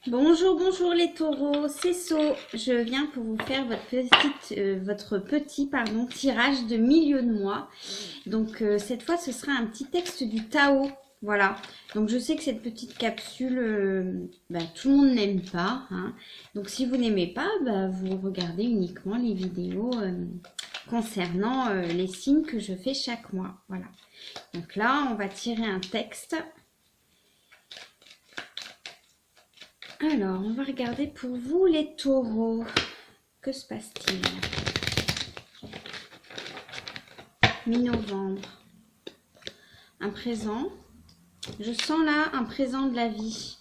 Bonjour, bonjour les taureaux, c'est So. Je viens pour vous faire votre petit tirage de milieu de mois. Donc cette fois, ce sera un petit texte du Tao. Voilà. Donc je sais que cette petite capsule, tout le monde n'aime pas, hein. Donc si vous n'aimez pas, vous regardez uniquement les vidéos concernant les signes que je fais chaque mois. Voilà. Donc là, on va tirer un texte. Alors, on va regarder pour vous les taureaux. Que se passe-t-il? Mi-novembre. Un présent. Je sens là un présent de la vie.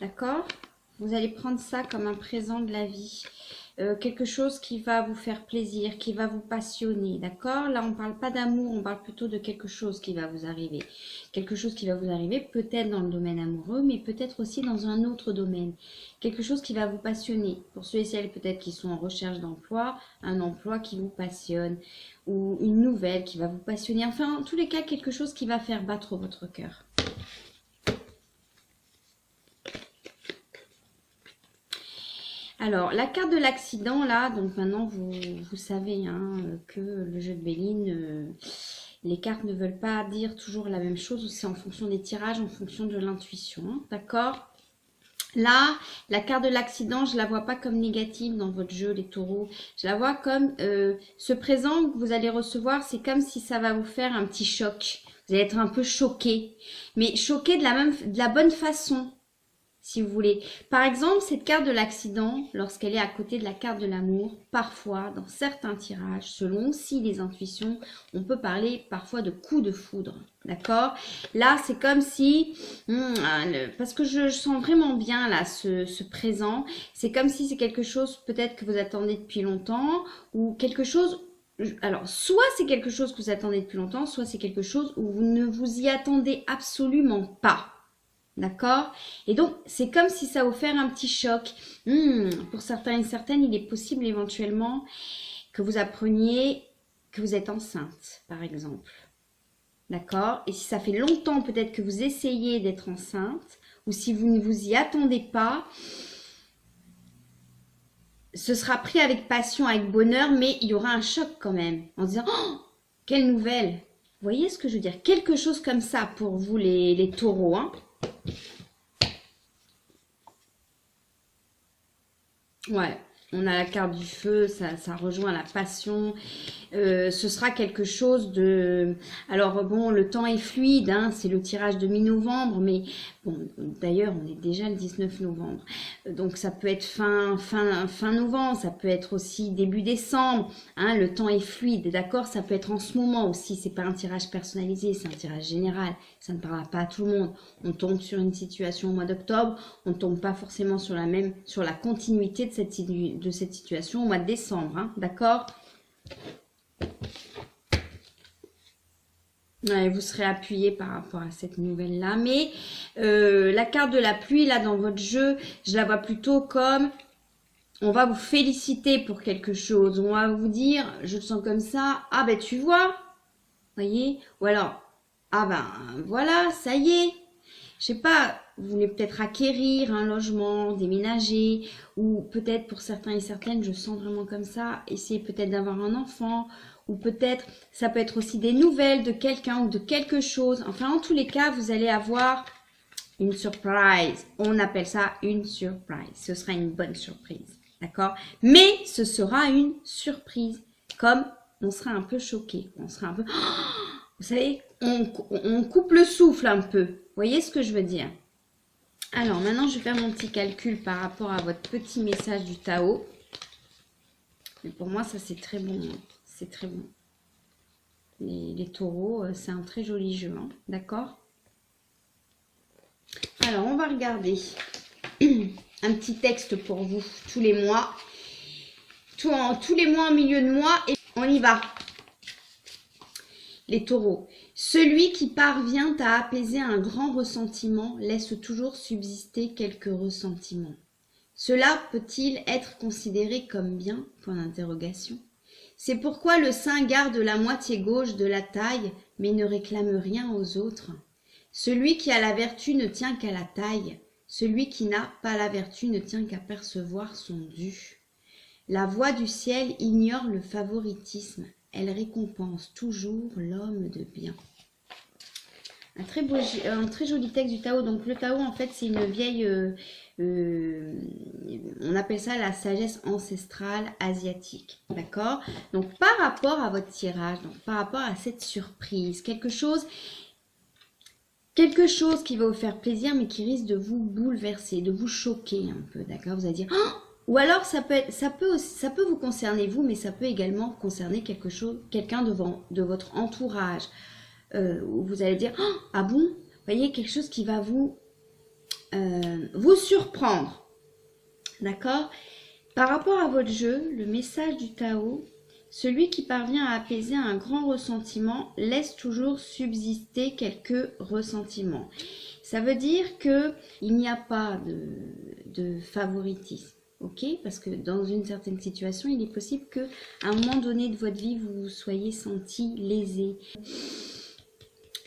D'accord? Vous allez prendre ça comme un présent de la vie. Quelque chose qui va vous faire plaisir, qui va vous passionner, d'accord? Là, on ne parle pas d'amour, on parle plutôt de quelque chose qui va vous arriver. Quelque chose qui va vous arriver peut-être dans le domaine amoureux, mais peut-être aussi dans un autre domaine. Quelque chose qui va vous passionner. Pour ceux et celles peut-être qui sont en recherche d'emploi, un emploi qui vous passionne, ou une nouvelle qui va vous passionner. Enfin, en tous les cas, quelque chose qui va faire battre votre cœur. Alors, la carte de l'accident, là, donc maintenant, vous savez hein, que le jeu de Béline, les cartes ne veulent pas dire toujours la même chose. C'est en fonction des tirages, en fonction de l'intuition, hein, d'accord? Là, la carte de l'accident, je ne la vois pas comme négative dans votre jeu, les taureaux. Je la vois comme ce présent que vous allez recevoir, c'est comme si ça va vous faire un petit choc. Vous allez être un peu choqué, mais choqué de la bonne façon. Si vous voulez. Par exemple, cette carte de l'accident, lorsqu'elle est à côté de la carte de l'amour, parfois, dans certains tirages, selon aussi les intuitions, on peut parler parfois de coup de foudre. D'accord? Là, c'est comme si, parce que je sens vraiment bien là ce présent, c'est comme si c'est quelque chose peut-être que vous attendez depuis longtemps, ou quelque chose. Alors, soit c'est quelque chose que vous attendez depuis longtemps, soit c'est quelque chose où vous ne vous y attendez absolument pas. D'accord? Et donc, c'est comme si ça vous fait un petit choc. Pour certains et certaines, il est possible éventuellement que vous appreniez que vous êtes enceinte, par exemple. D'accord? Et si ça fait longtemps peut-être que vous essayez d'être enceinte, ou si vous ne vous y attendez pas, ce sera pris avec passion, avec bonheur, mais il y aura un choc quand même, en disant « Oh, quelle nouvelle !» Vous voyez ce que je veux dire? Quelque chose comme ça pour vous les taureaux, hein? Ouais, on a la carte du feu, ça rejoint la passion. Ce sera quelque chose de... Alors bon, le temps est fluide, hein, c'est le tirage de mi-novembre, mais bon, d'ailleurs, on est déjà le 19 novembre. Donc ça peut être fin novembre, ça peut être aussi début décembre, hein, le temps est fluide, d'accord? Ça peut être en ce moment aussi, c'est pas un tirage personnalisé, c'est un tirage général, ça ne parlera pas à tout le monde. On tombe sur une situation au mois d'octobre, on ne tombe pas forcément sur la continuité de cette situation au mois de décembre, hein, d'accord? Ouais, vous serez appuyé par rapport à cette nouvelle-là. Mais la carte de la pluie, là, dans votre jeu, je la vois plutôt comme on va vous féliciter pour quelque chose. On va vous dire, je le sens comme ça, ah ben tu vois, voyez. Ou alors, ah ben voilà, ça y est. Je sais pas, vous voulez peut-être acquérir un logement, déménager, ou peut-être pour certains et certaines, je sens vraiment comme ça, essayer peut-être d'avoir un enfant, ou peut-être, ça peut être aussi des nouvelles de quelqu'un ou de quelque chose. Enfin, en tous les cas, vous allez avoir une surprise. On appelle ça une surprise. Ce sera une bonne surprise, d'accord? Mais ce sera une surprise, comme on sera un peu choqué, on sera un peu... Vous savez, on coupe le souffle un peu. Vous voyez ce que je veux dire? Alors, maintenant, je vais faire mon petit calcul par rapport à votre petit message du Tao. Mais pour moi, ça, c'est très bon. C'est très bon. Les taureaux, c'est un très joli jeu. Hein, d'accord? Alors, on va regarder un petit texte pour vous tous les mois. Tous les mois en milieu de mois. Et on y va. Les taureaux. Celui qui parvient à apaiser un grand ressentiment laisse toujours subsister quelques ressentiments. Cela peut-il être considéré comme bien? Point d'interrogation. C'est pourquoi le saint garde la moitié gauche de la taille, mais ne réclame rien aux autres. Celui qui a la vertu ne tient qu'à la taille. Celui qui n'a pas la vertu ne tient qu'à percevoir son dû. La voix du ciel ignore le favoritisme. Elle récompense toujours l'homme de bien. Un très joli texte du Tao. Donc le Tao, en fait, c'est une vieille... on appelle ça la sagesse ancestrale asiatique. D'accord? Donc par rapport à votre tirage, donc par rapport à cette surprise, quelque chose qui va vous faire plaisir, mais qui risque de vous bouleverser, de vous choquer un peu. D'accord? Vous allez dire... Oh, ou alors ça peut vous concerner vous, mais ça peut également concerner quelqu'un de votre entourage. Où vous allez dire oh, ah bon, vous voyez, quelque chose qui va vous surprendre, d'accord. Par rapport à votre jeu, le message du Tao, celui qui parvient à apaiser un grand ressentiment laisse toujours subsister quelques ressentiments. Ça veut dire que il n'y a pas de favoritisme. Ok, parce que dans une certaine situation, il est possible qu'à un moment donné de votre vie, vous vous soyez senti lésé.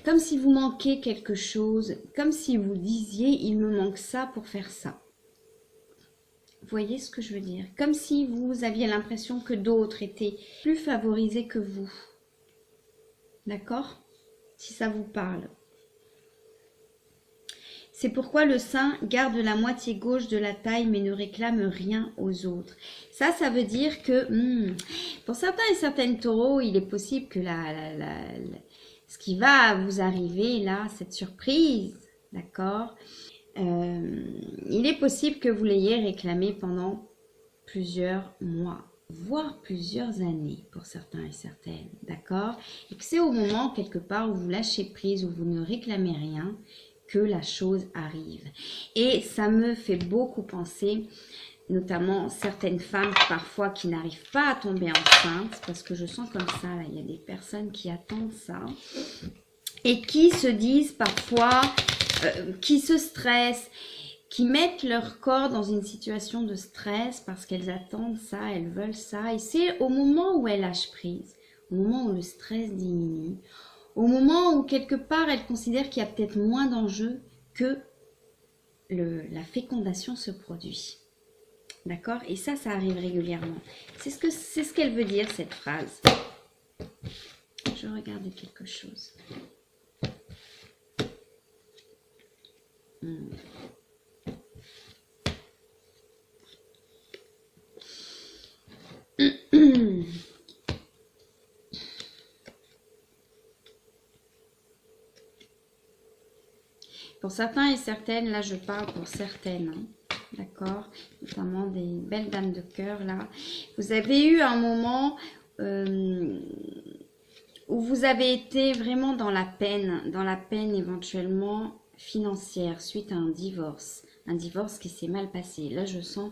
Comme si vous manquiez quelque chose, comme si vous disiez « il me manque ça pour faire ça ». Vous voyez ce que je veux dire? Comme si vous aviez l'impression que d'autres étaient plus favorisés que vous. D'accord? Si ça vous parle. C'est pourquoi le saint garde la moitié gauche de la taille mais ne réclame rien aux autres. Ça veut dire que pour certains et certaines taureaux, il est possible que ce qui va vous arriver là, cette surprise, d'accord, il est possible que vous l'ayez réclamé pendant plusieurs mois, voire plusieurs années pour certains et certaines, d'accord, et que c'est au moment quelque part où vous lâchez prise, où vous ne réclamez rien, que la chose arrive. Et ça me fait beaucoup penser, notamment certaines femmes parfois qui n'arrivent pas à tomber enceinte, parce que je sens comme ça, là, il y a des personnes qui attendent ça, et qui se disent parfois, qui se stressent, qui mettent leur corps dans une situation de stress parce qu'elles attendent ça, elles veulent ça, et c'est au moment où elles lâchent prise, au moment où le stress diminue, au moment où quelque part elles considèrent qu'il y a peut-être moins d'enjeux, que la fécondation se produit. D'accord? Et ça arrive régulièrement. C'est ce qu'elle veut dire, cette phrase. Je regarde quelque chose. Pour certains et certaines, là je parle pour certaines, hein, d'accord, notamment des belles dames de cœur là. Vous avez eu un moment où vous avez été vraiment dans la peine éventuellement financière suite à un divorce qui s'est mal passé. Là je sens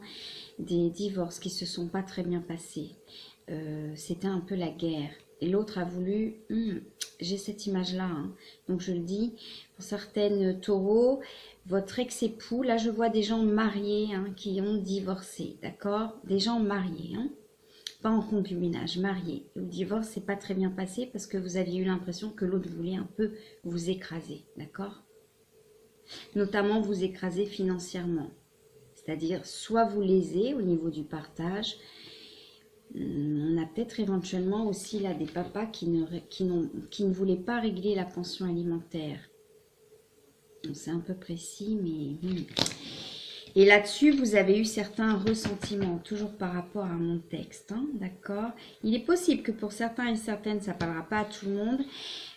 des divorces qui se sont pas très bien passés. C'était un peu la guerre. Et l'autre a voulu, j'ai cette image-là, hein, donc je le dis, pour certaines taureaux, votre ex-époux, là je vois des gens mariés hein, qui ont divorcé, d'accord? Des gens mariés, hein, pas en concubinage, mariés. Et le divorce s'est pas très bien passé parce que vous aviez eu l'impression que l'autre voulait un peu vous écraser, d'accord? Notamment vous écraser financièrement, c'est-à-dire soit vous léser au niveau du partage. On a peut-être éventuellement aussi là des papas qui ne voulaient pas régler la pension alimentaire. C'est un peu précis, mais... Et là-dessus, vous avez eu certains ressentiments, toujours par rapport à mon texte, hein, d'accord? Il est possible que pour certains et certaines, ça ne parlera pas à tout le monde,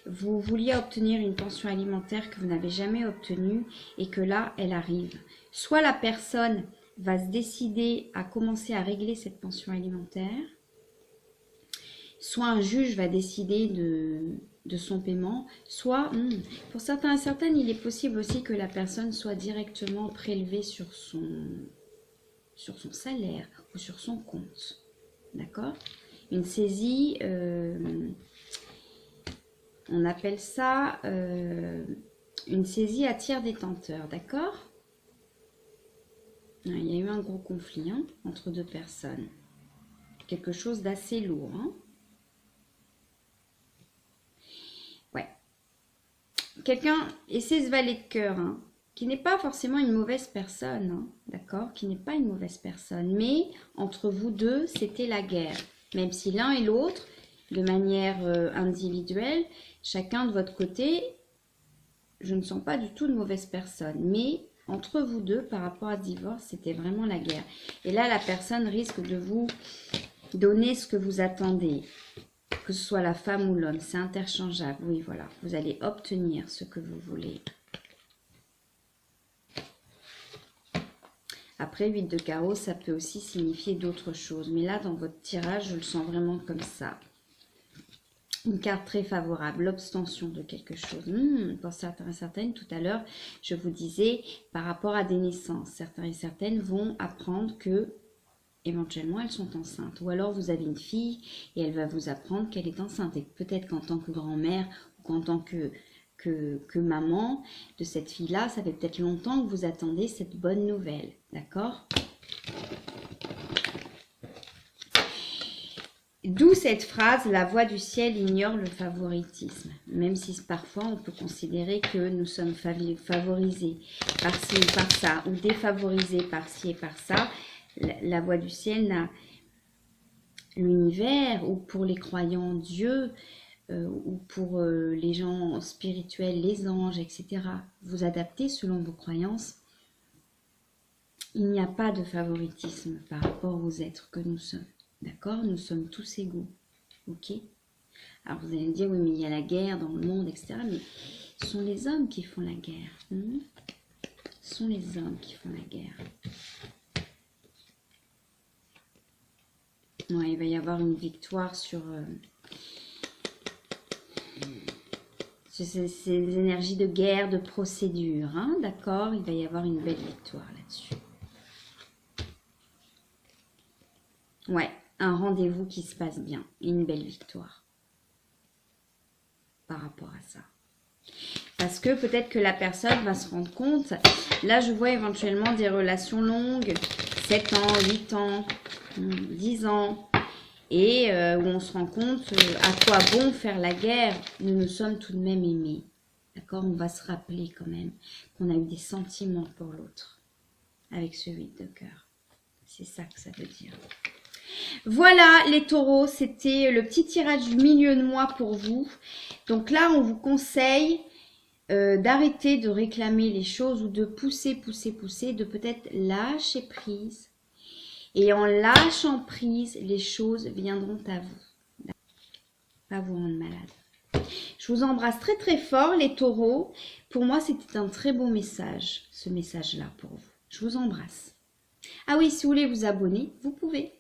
vous vouliez obtenir une pension alimentaire que vous n'avez jamais obtenue et que là, elle arrive. Soit la personne va se décider à commencer à régler cette pension alimentaire, soit un juge va décider de son paiement, soit, pour certains et certaines, il est possible aussi que la personne soit directement prélevée sur son salaire ou sur son compte, d'accord? Une saisie, on appelle ça une saisie à tiers détenteur, d'accord? Il y a eu un gros conflit hein, entre deux personnes. Quelque chose d'assez lourd. Hein. Ouais. Quelqu'un, et c'est ce valet de cœur. Hein. qui n'est pas forcément une mauvaise personne, hein, d'accord? Qui n'est pas une mauvaise personne. Mais entre vous deux, c'était la guerre. Même si l'un et l'autre, de manière individuelle, chacun de votre côté, je ne sens pas du tout de mauvaise personne. Mais entre vous deux, par rapport à divorce, c'était vraiment la guerre. Et là, la personne risque de vous donner ce que vous attendez. Que ce soit la femme ou l'homme, c'est interchangeable. Oui, voilà, vous allez obtenir ce que vous voulez. Après, 8 de carreau, ça peut aussi signifier d'autres choses. Mais là, dans votre tirage, je le sens vraiment comme ça. Une carte très favorable, l'obstention de quelque chose. Pour certains et certaines, tout à l'heure, je vous disais, par rapport à des naissances, certains et certaines vont apprendre que, éventuellement, elles sont enceintes. Ou alors, vous avez une fille et elle va vous apprendre qu'elle est enceinte. Et peut-être qu'en tant que grand-mère ou qu'en tant que maman de cette fille-là, ça fait peut-être longtemps que vous attendez cette bonne nouvelle. D'accord ? D'où cette phrase, la voix du ciel ignore le favoritisme. Même si parfois on peut considérer que nous sommes favorisés par-ci ou par ça, ou défavorisés par-ci et par ça, la voix du ciel n'a l'univers, ou pour les croyants Dieu, ou pour les gens spirituels, les anges, etc. Vous adaptez selon vos croyances. Il n'y a pas de favoritisme par rapport aux êtres que nous sommes. D'accord? Nous sommes tous égaux. Ok? Alors vous allez me dire, oui, mais il y a la guerre dans le monde, etc. Mais ce sont les hommes qui font la guerre. Ce sont les hommes qui font la guerre. Ouais, il va y avoir une victoire sur... ces énergies de guerre, de procédure. Hein? D'accord? Il va y avoir une belle victoire là-dessus. Ouais, un rendez-vous qui se passe bien. Une belle victoire. Par rapport à ça. Parce que peut-être que la personne va se rendre compte. Là, je vois éventuellement des relations longues. 7 ans, 8 ans, 10 ans. Et où on se rend compte à quoi bon faire la guerre. Nous nous sommes tout de même aimés. D'accord? On va se rappeler quand même qu'on a eu des sentiments pour l'autre. Avec ce 8 de cœur. C'est ça que ça veut dire. Voilà les taureaux, c'était le petit tirage du milieu de mois pour vous. Donc là, on vous conseille d'arrêter de réclamer les choses ou de pousser, de peut-être lâcher prise. Et en lâchant prise, les choses viendront à vous. Pas vous rendre malade. Je vous embrasse très très fort les taureaux. Pour moi, c'était un très bon message, ce message-là pour vous. Je vous embrasse. Ah oui, si vous voulez vous abonner, vous pouvez.